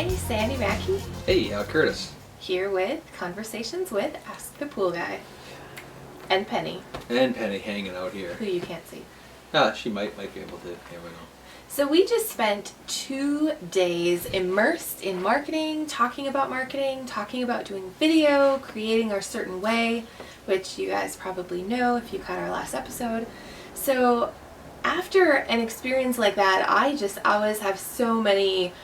Hi, Sandy Mackey. Hey, Curtis. Here with Conversations with Ask the Pool Guy. And Penny. And Penny hanging out here. Who you can't see. She might be able to, never know. So we just spent 2 days immersed in marketing, talking about doing video, creating our certain way, which you guys probably know if you caught our last episode. So after an experience like that, I just always have so many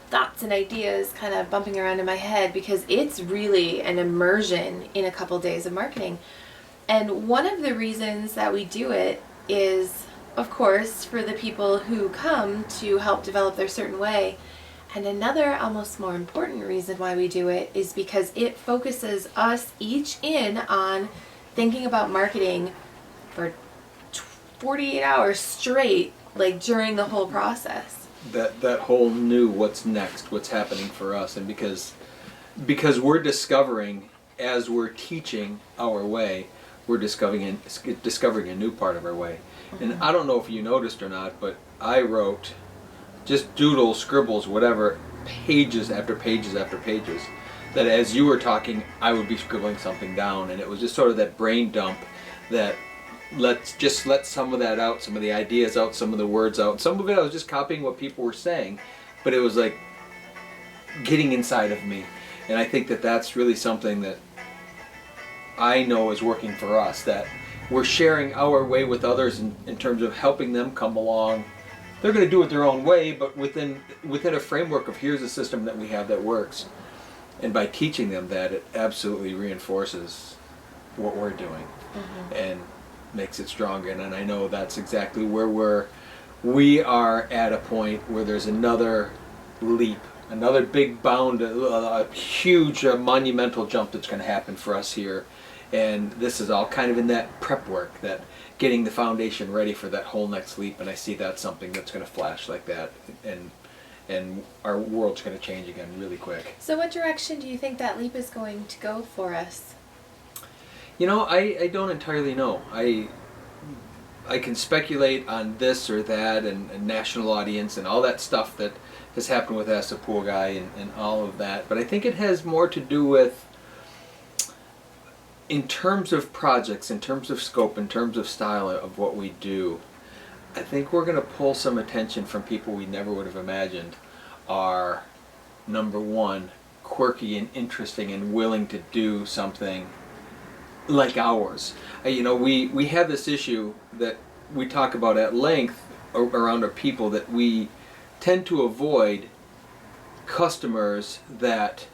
thoughts and ideas kind of bumping around in my head because it's really an immersion in a couple days of marketing. And one of the reasons that we do it is, of course, for the people who come to help develop their certain way. And another almost more important reason why we do it is because it focuses us each in on thinking about marketing for 48 hours straight, like during the whole process. That whole new what's next, what's happening for us, and because we're discovering as we're teaching our way, we're discovering a new part of our way. And I don't know if you noticed or not, but I wrote just doodles, scribbles, whatever, pages after pages after pages, that as you were talking, I would be scribbling something down, and it was just sort of that brain dump that let some of that out, some of the ideas out, some of the words out. Some of it I was just copying what people were saying, but it was like getting inside of me. And I think that that's really something that I know is working for us, that we're sharing our way with others in terms of helping them come along. They're going to do it their own way, but within a framework of here's a system that we have that works. And by teaching them that, it absolutely reinforces what we're doing and makes it stronger. And I know that's exactly where we are at a point where there's another leap, another big bound, a huge monumental jump that's going to happen for us here. And this is all kind of in that prep work, that getting the foundation ready for that whole next leap. And I see that's something that's going to flash like that, and our world's going to change again really quick. So what direction do you think that leap is going to go for us? You know, I don't entirely know. I can speculate on this or that and national audience and all that stuff that has happened with Ask the Pool Guy and all of that. But I think it has more to do with, in terms of projects, in terms of scope, in terms of style of what we do, I think we're going to pull some attention from people we never would have imagined are, number one, quirky and interesting and willing to do something like ours. You know, we have this issue that we talk about at length around our people, that we tend to avoid customers that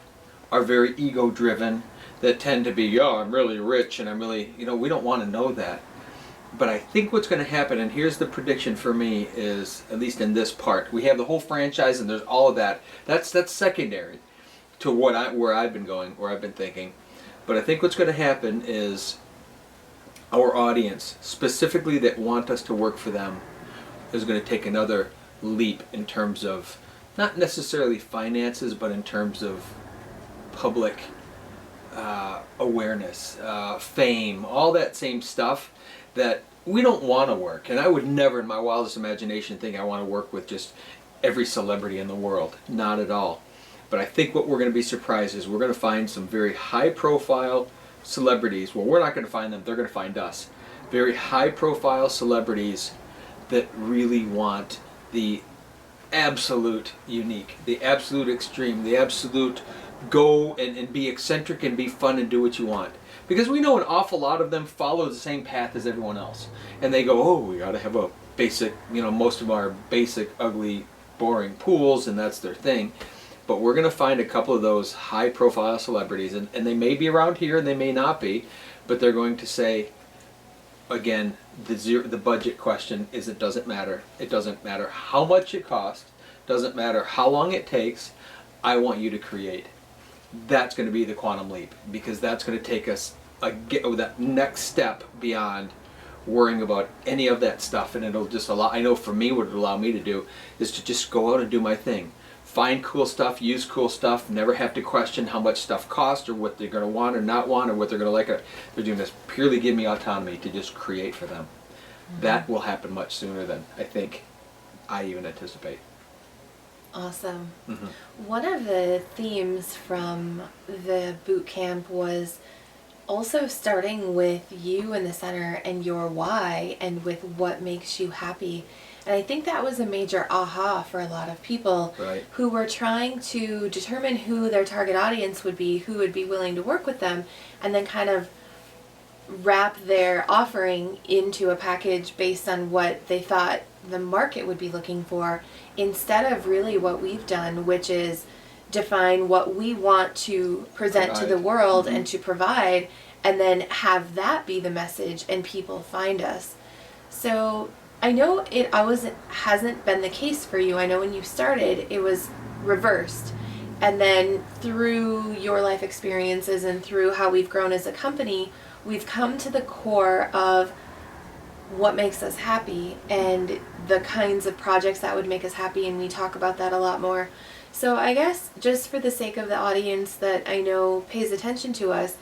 are very ego-driven, that tend to be, I'm really rich and I'm really, we don't want to know that. But I think what's going to happen, and here's the prediction for me, is, at least in this part, we have the whole franchise and there's all of that. That's secondary to where I've been going, where I've been thinking. But I think what's going to happen is our audience, specifically that want us to work for them, is going to take another leap in terms of not necessarily finances, but in terms of public awareness, fame, all that same stuff that we don't want to work. And I would never in my wildest imagination think I want to work with just every celebrity in the world. Not at all. But I think what we're going to be surprised is we're going to find some very high profile celebrities. Well, we're not going to find them, they're going to find us. Very high profile celebrities that really want the absolute unique, the absolute extreme, the absolute go and be eccentric and be fun and do what you want. Because we know an awful lot of them follow the same path as everyone else. And they go, we got to have a basic, most of them are basic, ugly, boring pools, and that's their thing. But we're going to find a couple of those high profile celebrities, and they may be around here and they may not be, but they're going to say, again, the budget question is, it doesn't matter. It doesn't matter how much it costs, doesn't matter how long it takes, I want you to create. That's going to be the quantum leap, because that's going to take us that next step beyond worrying about any of that stuff. And it'll just allow, I know for me, what it'll allow me to do is to just go out and do my thing. Find cool stuff, use cool stuff, never have to question how much stuff costs or what they're going to want or not want or what they're going to like. They're doing this purely give me autonomy to just create for them. That will happen much sooner than I think I even anticipate. Awesome. Mm-hmm. One of the themes from the boot camp was also starting with you in the center and your why and with what makes you happy. And I think that was a major aha for a lot of people Right. who were trying to determine who their target audience would be, who would be willing to work with them, and then kind of wrap their offering into a package based on what they thought the market would be looking for, instead of really what we've done, which is define what we want to present to the world and to provide, and then have that be the message and people find us. So I know it always hasn't been the case for you. I know when you started it was reversed, and then through your life experiences and through how we've grown as a company, we've come to the core of what makes us happy and the kinds of projects that would make us happy, and we talk about that a lot more. So I guess just for the sake of the audience that I know pays attention to us,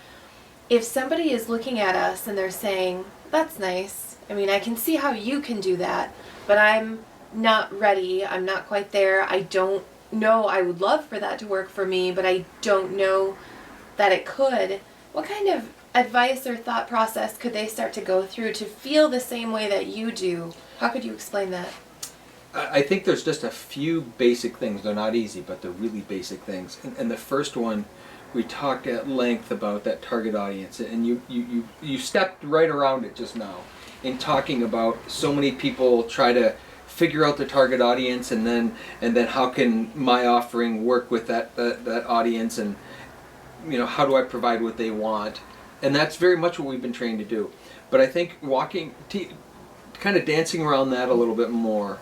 if somebody is looking at us and they're saying, that's nice, I mean, I can see how you can do that, but I'm not ready, I'm not quite there, I don't know, I would love for that to work for me, but I don't know that it could, what kind of advice or thought process could they start to go through to feel the same way that you do? How could you explain that? I think there's just a few basic things. They're not easy, but they're really basic things. And the first one, we talked at length about that target audience, and you stepped right around it just now in talking about so many people try to figure out the target audience, and then how can my offering work with that audience, and how do I provide what they want? And that's very much what we've been trained to do. But I think kind of dancing around that a little bit more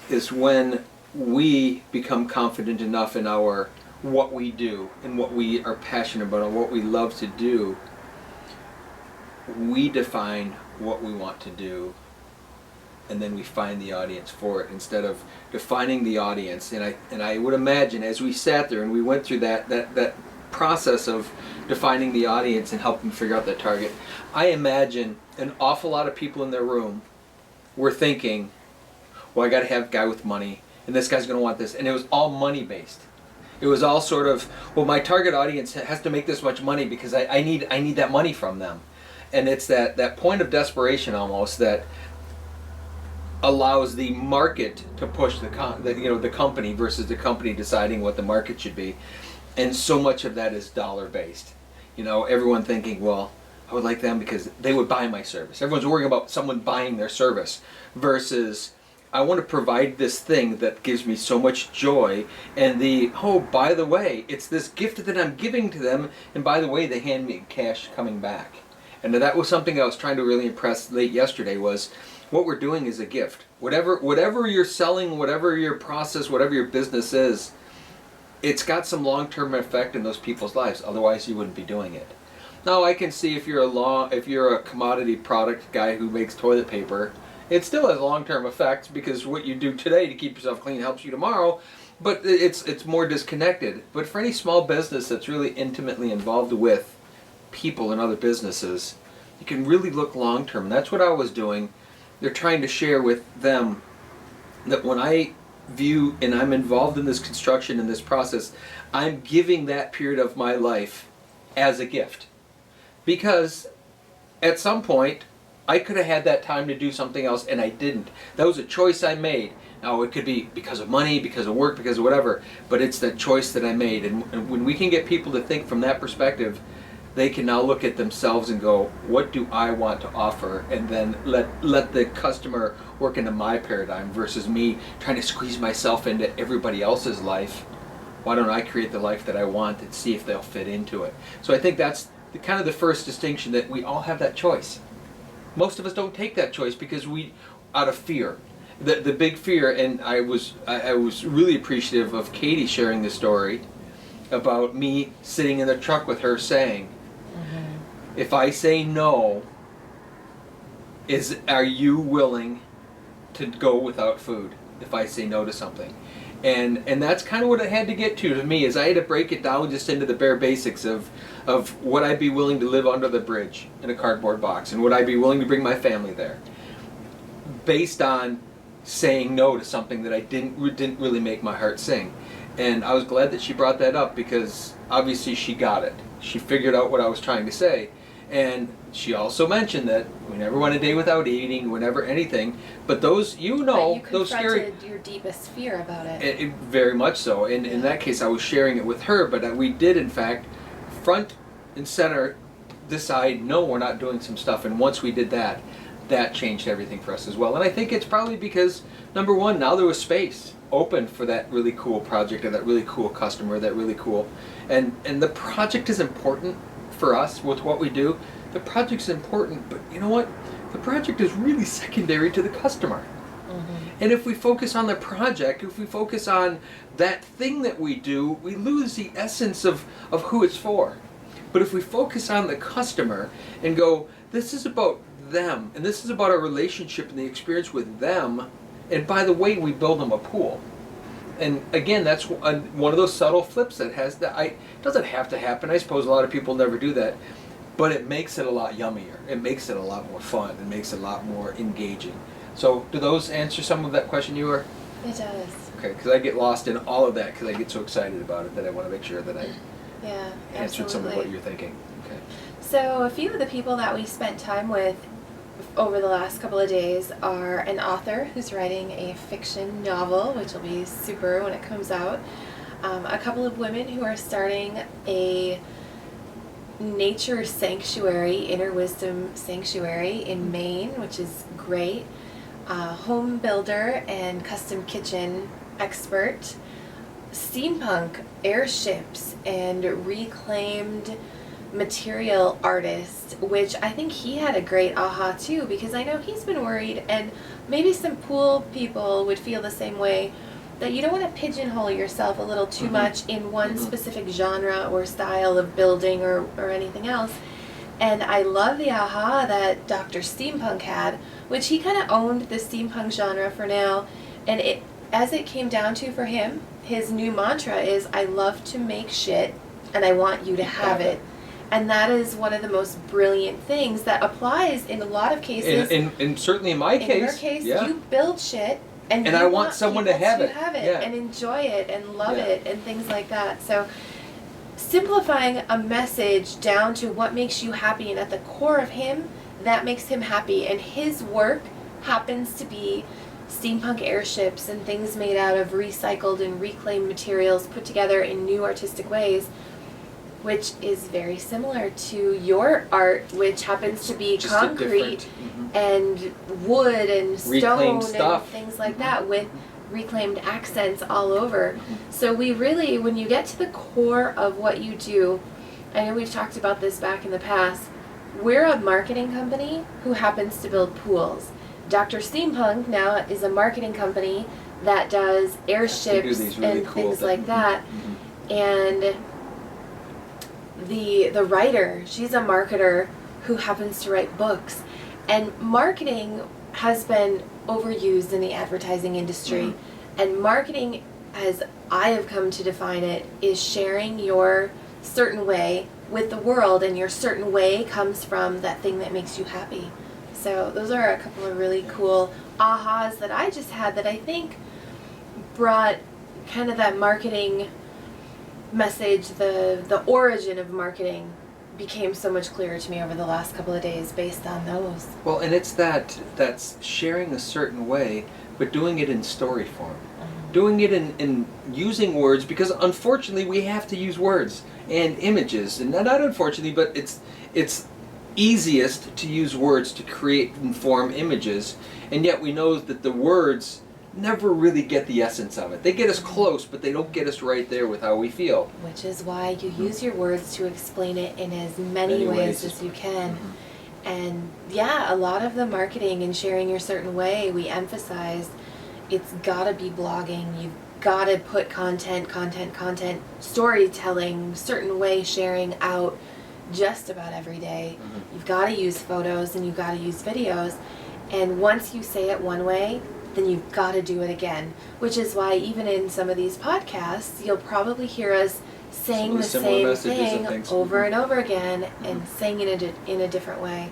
is when we become confident enough in our what we do and what we are passionate about and what we love to do. We define what we want to do, and then we find the audience for it instead of defining the audience. And I would imagine as we sat there and we went through that process of defining the audience and helping figure out that target, I imagine an awful lot of people in their room were thinking, well, I got to have a guy with money, and this guy's going to want this, and it was all money based. It was all sort of, well, my target audience has to make this much money because I need that money from them, and it's that point of desperation almost that allows the market to push the company versus the company deciding what the market should be. And so much of that is dollar based. Everyone thinking, well, I would like them because they would buy my service. Everyone's worrying about someone buying their service versus I want to provide this thing that gives me so much joy, and by the way, it's this gift that I'm giving to them, and by the way, they hand me cash coming back. And that was something I was trying to really impress late yesterday was what we're doing is a gift. Whatever you're selling, whatever your process, whatever your business is, it's got some long-term effect in those people's lives. Otherwise, you wouldn't be doing it. Now, I can see if you're a commodity product guy who makes toilet paper, it still has long-term effects because what you do today to keep yourself clean helps you tomorrow. But it's more disconnected. But for any small business that's really intimately involved with people and other businesses, you can really look long-term. And that's what I was doing. They're trying to share with them that when I view and I'm involved in this construction and this process, I'm giving that period of my life as a gift. Because at some point, I could have had that time to do something else and I didn't. That was a choice I made. Now it could be because of money, because of work, because of whatever, but it's the choice that I made. And when we can get people to think from that perspective, they can now look at themselves and go, what do I want to offer? And then let the customer work into my paradigm versus me trying to squeeze myself into everybody else's life. Why don't I create the life that I want and see if they'll fit into it? So I think that's kind of the first distinction, that we all have that choice. Most of us don't take that choice because out of fear. The big fear, and I was really appreciative of Katie sharing the story about me sitting in the truck with her saying, if I say no, are you willing to go without food if I say no to something? And that's kind of what it had to get to me, is I had to break it down just into the bare basics of would I be willing to live under the bridge in a cardboard box, and would I be willing to bring my family there? Based on saying no to something that I didn't really make my heart sing. And I was glad that she brought that up, because obviously she got it. She figured out what I was trying to say. And she also mentioned that we never went a day without eating, whenever anything. But those, But you those scary... confronted your deepest fear about it. Very much so. And in that case, I was sharing it with her, but we did, in fact, front and center decide, no, we're not doing some stuff. And once we did that, that changed everything for us as well. And I think it's probably because, number one, now there was space open for that really cool project, or that really cool customer, that really cool... And the project is important for us with what we do. The project's important, but you know what? The project is really secondary to the customer. And if we focus on the project, if we focus on that thing that we do, we lose the essence of who it's for. But if we focus on the customer and go, this is about them, and this is about our relationship and the experience with them, and by the way, we build them a pool. And again, that's one of those subtle flips that has that. Doesn't have to happen. I suppose a lot of people never do that, but it makes it a lot yummier. It makes it a lot more fun. It makes it a lot more engaging. So, do those answer some of that question you were? It does. Okay, because I get lost in all of that because I get so excited about it that I want to make sure that I answered some of what you're thinking. Okay. So, a few of the people that we spent time with over the last couple of days are an author who's writing a fiction novel, which will be super when it comes out. A couple of women who are starting a nature sanctuary, inner wisdom sanctuary in Maine, which is great. Home builder and custom kitchen expert. Steampunk airships and reclaimed material artist, which I think he had a great aha too, because I know he's been worried, and maybe some pool people would feel the same way, that you don't want to pigeonhole yourself a little too much in one specific genre or style of building or anything else. And I love the aha that Dr. Steampunk had, which he kind of owned the steampunk genre for now, and as it came down to for him, his new mantra is, I love to make shit and I want you to have it. And that is one of the most brilliant things that applies in a lot and certainly in my case. In your case, you build shit, and I want someone to have it, and enjoy it and love it and things like that. So, simplifying a message down to what makes you happy, and at the core of him, that makes him happy. And his work happens to be steampunk airships and things made out of recycled and reclaimed materials put together in new artistic ways, which is very similar to your art, which happens to be just concrete and wood and stone and things like that, with reclaimed accents all over. So we really, when you get to the core of what you do, I know we've talked about this back in the past, we're a marketing company who happens to build pools. Dr. Steampunk now is a marketing company that does airships and things like that. And the writer, she's a marketer who happens to write books. And marketing has been overused in the advertising industry. And marketing, as I have come to define it, is sharing your certain way with the world, and your certain way comes from that thing that makes you happy. So those are a couple of really cool ahas that I just had that I think brought kind of that marketing message, the origin of marketing became so much clearer to me over the last couple of days based on those. Well, and it's that's sharing a certain way, but doing it in story form. Doing it in using words, because unfortunately we have to use words and images, and not unfortunately, but it's easiest to use words to create and form images, and yet we know that the words never really get the essence of it. They get us close, but they don't get us right there with how we feel. Which is why you use your words to explain it in as many ways as you can. And yeah, a lot of the marketing and sharing your certain way, we emphasize it's gotta be blogging. You've gotta put content, storytelling, certain way sharing out just about every day. You've gotta use photos and you've gotta use videos. And once you say it one way, then you've got to do it again. Which is why even in some of these podcasts, you'll probably hear us saying the same thing over and over again and saying it in a different way.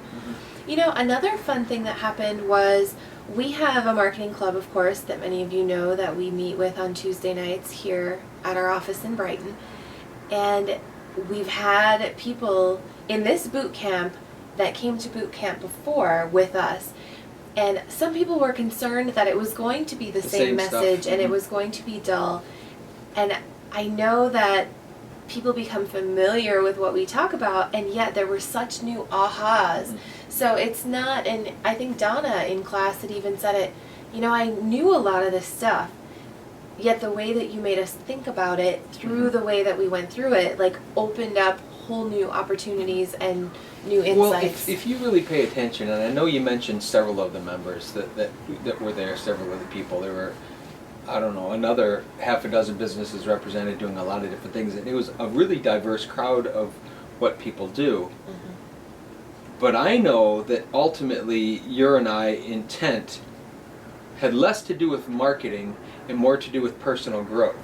You know, another fun thing that happened was We have a marketing club, of course, that many of you know that we meet with on Tuesday nights here at our office in Brighton. And we've had people in this boot camp that came to boot camp before with us. And some people were concerned that it was going to be the same message stuff. and it was going to be dull. And I know that people become familiar with what we talk about, and yet there were such new ahas. So it's not, and I think Donna in class had even said it, I knew a lot of this stuff, yet the way that you made us think about it through the way that we went through it, like, opened up whole new opportunities and new insights. Well, if you really pay attention, and I know you mentioned several of the members that were there, several of the people, there were, I don't know, another half a dozen businesses represented doing a lot of different things, and it was a really diverse crowd of what people do. But I know that ultimately your and I intent had less to do with marketing and more to do with personal growth.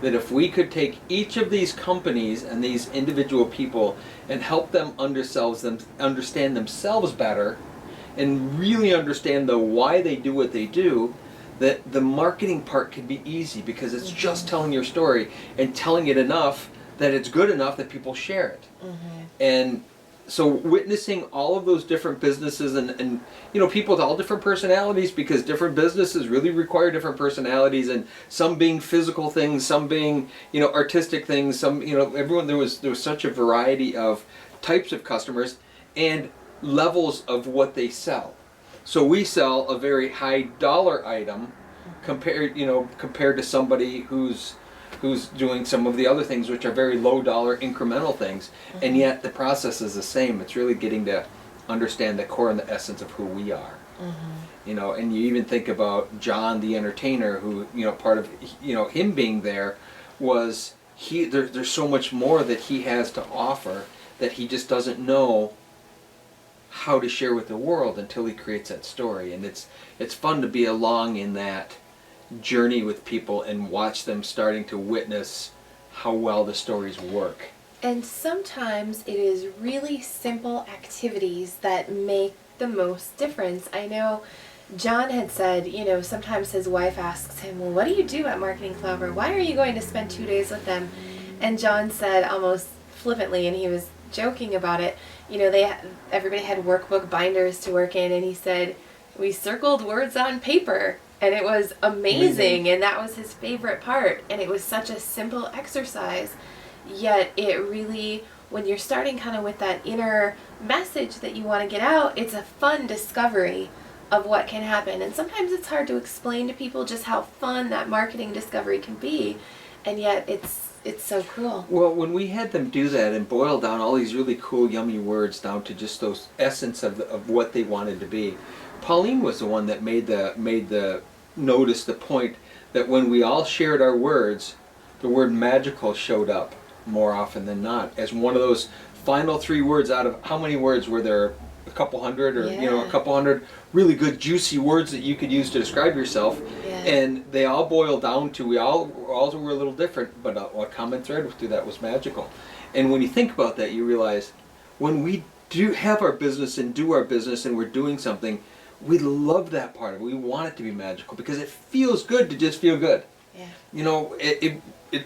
That if we could take each of these companies and these individual people and help them understand themselves better and really understand the why they do what they do, that the marketing part could be easy because it's just telling your story and telling it enough that it's good enough that people share it. And so witnessing all of those different businesses and people with all different personalities, because different businesses really require different personalities, and some being physical things, some being artistic things, some everyone, there was such a variety of types of customers and levels of what they sell. So we sell a very high dollar item compared to somebody who's doing some of the other things which are very low dollar incremental things, and yet the process is the same. It's really getting to understand the core and the essence of who we are. And you even think about John the entertainer, who part of him being there was there's so much more that he has to offer that he just doesn't know how to share with the world until he creates that story. And it's fun to be along in that journey with people and watch them starting to witness how well the stories work. And sometimes it is really simple activities that make the most difference. I know John had said, sometimes his wife asks him, well, what do you do at Marketing Club, or why are you going to spend 2 days with them? And John said almost flippantly, and he was joking about it, everybody had workbook binders to work in, and he said, we circled words on paper. And it was amazing, and that was his favorite part. And it was such a simple exercise, yet it really, when you're starting kind of with that inner message that you want to get out, it's a fun discovery of what can happen. And sometimes it's hard to explain to people just how fun that marketing discovery can be, and yet it's so cool. Well, when we had them do that and boil down all these really cool, yummy words down to just those essence of what they wanted to be, Pauline was the one that made the notice the point that when we all shared our words, the word magical showed up more often than not as one of those final 3 words out of how many words were there? A couple hundred, or a couple hundred really good juicy words that you could use to describe yourself. And they all boil down to, we all were a little different, but a common thread through that was magical. And when you think about that, you realize when we do have our business and do our business and we're doing something, we love that part of it. We want it to be magical because it feels good to just feel good.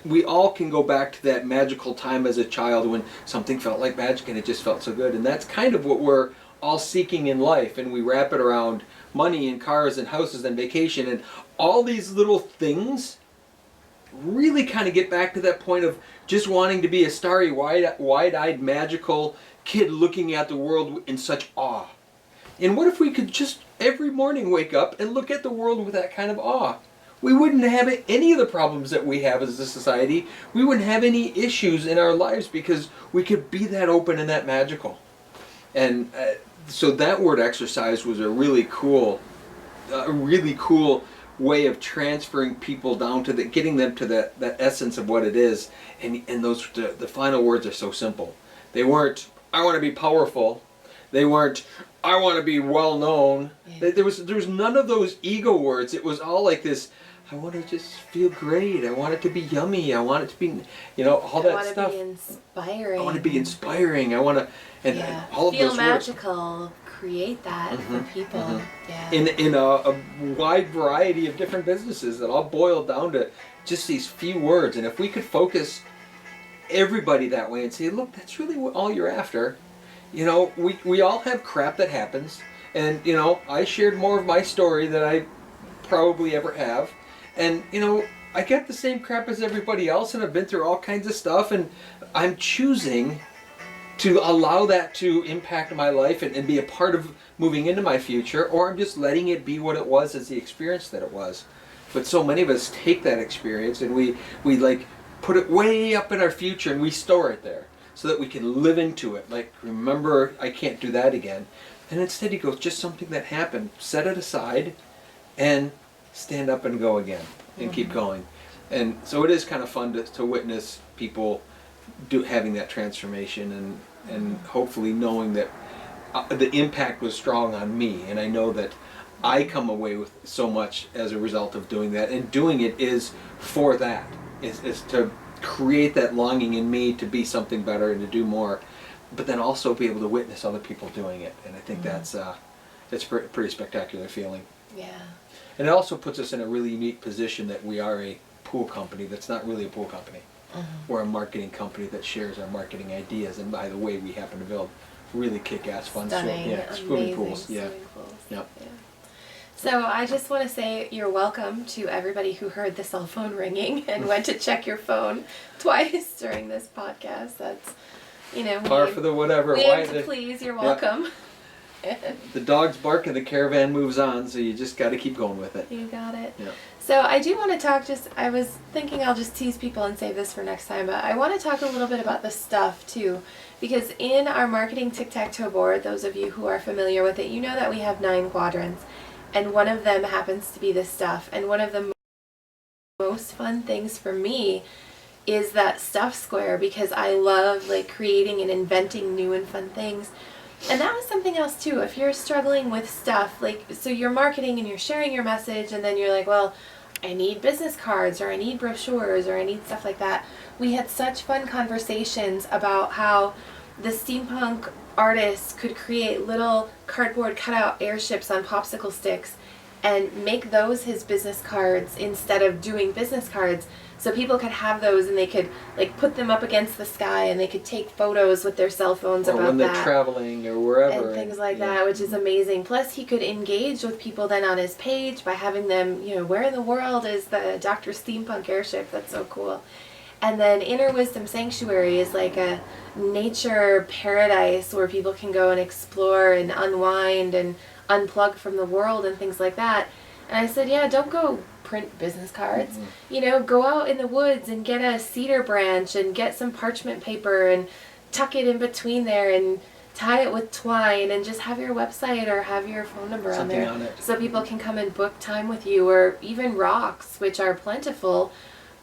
We all can go back to that magical time as a child when something felt like magic and it just felt so good. And that's kind of what we're all seeking in life. And we wrap it around money and cars and houses and vacation and all these little things really kind of get back to that point of just wanting to be a starry, wide-eyed, magical kid looking at the world in such awe. And what if we could just every morning wake up and look at the world with that kind of awe? We wouldn't have any of the problems that we have as a society. We wouldn't have any issues in our lives because we could be that open and that magical. And so that word exercise was a really cool way of transferring people down to getting them to that essence of what it is. And those the final words are so simple. They weren't, I want to be powerful. They weren't, I want to be well known. There was none of those ego words. It was all like this, I want to just feel great. I want it to be yummy. I want it to be, all that stuff. I want to be inspiring. I want to be inspiring. I want to, and all of feel those magical, words. create that for people. Yeah. In a wide variety of different businesses that all boil down to just these few words. And if we could focus everybody that way and say, look, that's really all you're after. You know, we all have crap that happens. And, you know, I shared more of my story than I probably ever have. And, you know, I get the same crap as everybody else, and I've been through all kinds of stuff, and I'm choosing to allow that to impact my life and be a part of moving into my future, or I'm just letting it be what it was as the experience that it was. But so many of us take that experience and we like put it way up in our future and we store it there so that we can live into it. Like, remember, I can't do that again. And instead you go, just something that happened, set it aside and stand up and go again and keep going. And so it is kind of fun to witness people having that transformation and hopefully knowing that the impact was strong on me, and I know that I come away with so much as a result of doing that, and doing it is for that, is to create that longing in me to be something better and to do more, but then also be able to witness other people doing it. And I think that's a pretty spectacular feeling. Yeah. And it also puts us in a really unique position that we are a pool company that's not really a pool company. We're a marketing company that shares our marketing ideas, and by the way, we happen to build really kick-ass fun swimming pools. Yeah. Swimming pools. Yep. Yeah. So I just want to say you're welcome to everybody who heard the cell phone ringing and went to check your phone twice during this podcast. That's, you know, Par for the whatever. We aim to please. You're welcome. The dogs bark and the caravan moves on, so you just got to keep going with it. You got it. Yeah. So I do want to talk, I was thinking I'll just tease people and save this for next time, but I want to talk a little bit about the stuff too, because in our marketing tic-tac-toe board, those of you who are familiar with it, you know that we have 9 quadrants, and one of them happens to be the stuff. And one of the most fun things for me is that stuff square, because I love like creating and inventing new and fun things. And that was something else too. If you're struggling with stuff, like, so you're marketing and you're sharing your message, and then you're like, well, I need business cards, or I need brochures, or I need stuff like that. We had such fun conversations about how the steampunk artist could create little cardboard cutout airships on popsicle sticks and make those his business cards instead of doing business cards. So people could have those and they could like put them up against the sky and they could take photos with their cell phones about that. Or when they're traveling or wherever. And things like that, which is amazing. Plus he could engage with people then on his page by having them, you know, where in the world is the Dr. Steampunk airship? That's so cool. And then Inner Wisdom Sanctuary is like a nature paradise where people can go and explore and unwind and unplug from the world and things like that. And I said, yeah, don't go print business cards. You know, go out in the woods and get a cedar branch and get some parchment paper and tuck it in between there and tie it with twine and just have your website or have your phone number on there so people can come and book time with you, or even rocks, which are plentiful.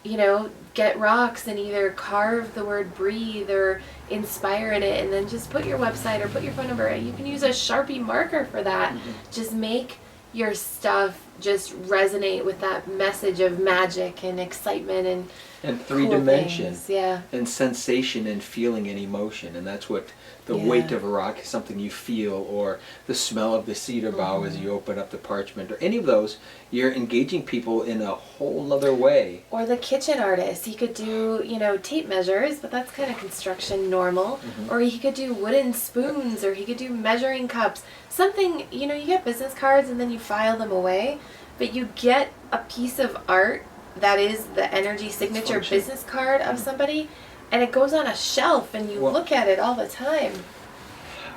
You know, get rocks and either carve the word breathe or inspire in it, and then just put your website or put your phone number. You can use a Sharpie marker for that. Just make your stuff just resonate with that message of magic and excitement and three cool dimension things. And sensation and feeling and emotion. And that's what the weight of a rock is, something you feel, or the smell of the cedar bough as you open up the parchment, or any of those. You're engaging people in a whole nother way. Or the kitchen artist, he could do, you know, tape measures, but that's kind of construction normal. Or he could do wooden spoons, or he could do measuring cups. Something, you know, you get business cards and then you file them away, but you get a piece of art that is the energy signature business card of somebody, and it goes on a shelf and you look at it all the time.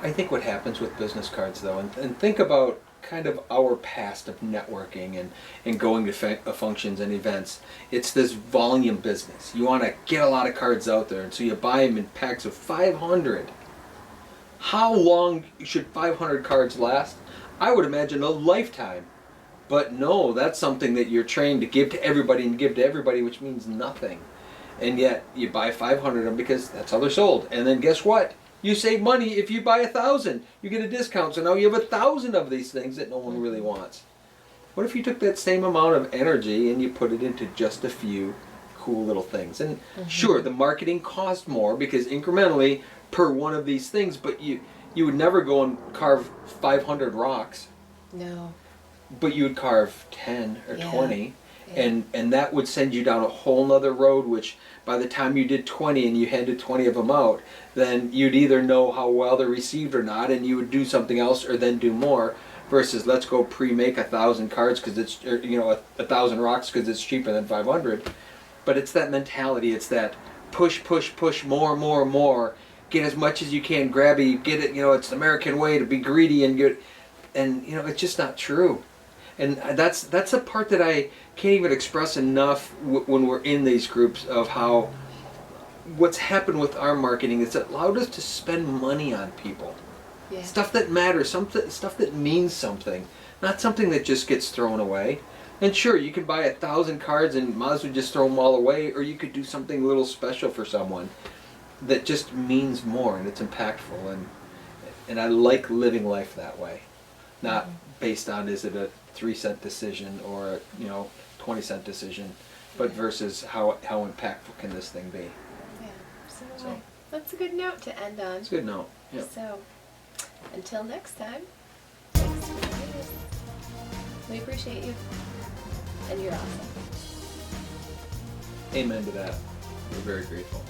I think what happens with business cards though, and think about kind of our past of networking and going to functions and events, it's this volume business. You want to get a lot of cards out there, and so you buy them in packs of 500. How long should 500 cards last? I would imagine a lifetime. But no, that's something that you're trained to give to everybody and give to everybody, which means nothing. And yet you buy 500 of them because that's how they're sold. And then guess what? You save money if you buy 1,000. You get a discount, so now you have 1,000 of these things that no one really wants. What if you took that same amount of energy and you put it into just a few cool little things? And sure, the marketing cost more because incrementally per one of these things, but you You would never go and carve 500 rocks, No. but you would carve 10 or Yeah. 20. Yeah. And that would send you down a whole nother road, which by the time you did 20 and you handed 20 of them out, then you'd either know how well they're received or not, and you would do something else or then do more, versus let's go pre-make 1,000 cards because it's, or, you know, 1,000 rocks because it's cheaper than 500. But it's that mentality, it's that push, push, push, more, more, more, get as much as you can, grab it, get it, you know, it's the American way to be greedy and get, and you know, it's just not true. And that's a part that I can't even express enough when we're in these groups, of how what's happened with our marketing is it allowed us to spend money on people. Yeah. Stuff that matters, stuff that means something, not something that just gets thrown away. And sure, you can buy 1,000 cards and might as well just throw them all away, or you could do something a little special for someone that just means more and it's impactful. And I like living life that way, not based on is it a 3-cent decision or a 20-cent decision, but versus how impactful can this thing be. Yeah. So that's a good note to end on. It's a good note. Yeah. So until next time, thanks for joining us. We appreciate you, and you're awesome. Amen to that. We're very grateful.